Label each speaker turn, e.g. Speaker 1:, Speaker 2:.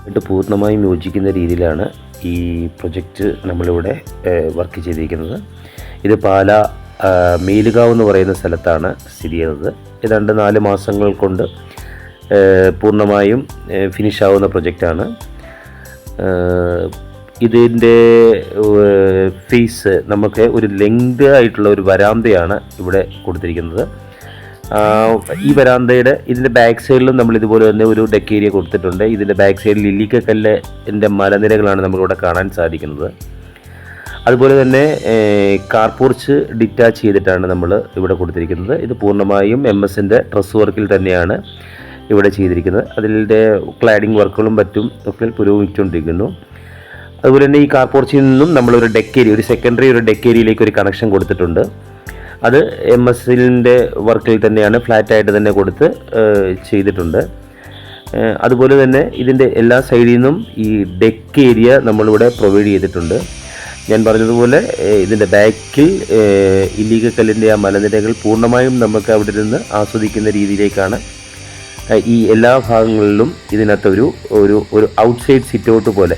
Speaker 1: ആയിട്ട് പൂർണ്ണമായും യോജിക്കുന്ന രീതിയിലാണ് ഈ പ്രൊജക്റ്റ് നമ്മളിവിടെ വർക്ക് ചെയ്തിരിക്കുന്നത്. ഇത് പാല മേലുകാവ് എന്ന് പറയുന്ന സ്ഥലത്താണ് സ്ഥിതി ചെയ്യുന്നത്. ഏതാണ്ട് 4 മാസങ്ങൾ കൊണ്ട് പൂർണ്ണമായും ഫിനിഷ് ആവുന്ന പ്രൊജക്റ്റാണ്. ഇതിൻ്റെ ഫേസ് നമുക്ക് ഒരു ലെങ്ത് ആയിട്ടുള്ള ഒരു വരാന്തയാണ് ഇവിടെ കൊടുത്തിരിക്കുന്നത്. ഈ വരാന്തയുടെ ഇതിൻ്റെ ബാക്ക് സൈഡിലും നമ്മൾ ഇതുപോലെ തന്നെ ഒരു ഡെക്ക് ഏരിയ കൊടുത്തിട്ടുണ്ട്. ഇതിൻ്റെ ബാക്ക് സൈഡിൽ ലില്ലിക്കക്കല്ലിൻ്റെ മലനിരകളാണ് നമ്മളിവിടെ കാണാൻ സാധിക്കുന്നത്. അതുപോലെ തന്നെ കാർ പോർച്ച് ഡിറ്റാച്ച് ചെയ്തിട്ടാണ് നമ്മൾ ഇവിടെ കൊടുത്തിരിക്കുന്നത്. ഇത് പൂർണ്ണമായും MS-ൻ്റെ ട്രസ് വർക്കിൽ തന്നെയാണ് ഇവിടെ ചെയ്തിരിക്കുന്നത്. അതിൻ്റെ ക്ലാഡിംഗ് വർക്കുകളും മറ്റും ഒക്കെ പുരോഗമിച്ചുകൊണ്ടിരിക്കുന്നു. അതുപോലെ തന്നെ ഈ കാർ പോർച്ചിൽ നിന്നും നമ്മളൊരു ഡെക്ക് ഏരിയ, ഒരു സെക്കൻഡറി ഒരു ഡെക്ക് ഏരിയയിലേക്ക് ഒരു കണക്ഷൻ കൊടുത്തിട്ടുണ്ട്. അത് MS-ൻ്റെ വർക്കിൽ തന്നെയാണ്, ഫ്ലാറ്റായിട്ട് തന്നെ കൊടുത്ത് ചെയ്തിട്ടുണ്ട്. അതുപോലെ തന്നെ ഇതിൻ്റെ എല്ലാ സൈഡിൽ നിന്നും ഈ ഡെക്ക് ഏരിയ നമ്മളിവിടെ പ്രൊവൈഡ് ചെയ്തിട്ടുണ്ട്. ഞാൻ പറഞ്ഞതുപോലെ ഇതിൻ്റെ ബാക്കിൽ ഇല്ലിക്കക്കല്ലിൻ്റെ ആ മലനിരകൾ പൂർണ്ണമായും നമുക്ക് അവിടെ നിന്ന് ആസ്വദിക്കുന്ന രീതിയിലേക്കാണ് ഈ എല്ലാ ഭാഗങ്ങളിലും ഇതിനകത്ത് ഒരു ഔട്ട്സൈഡ് സിറ്റ് ഔട്ട് പോലെ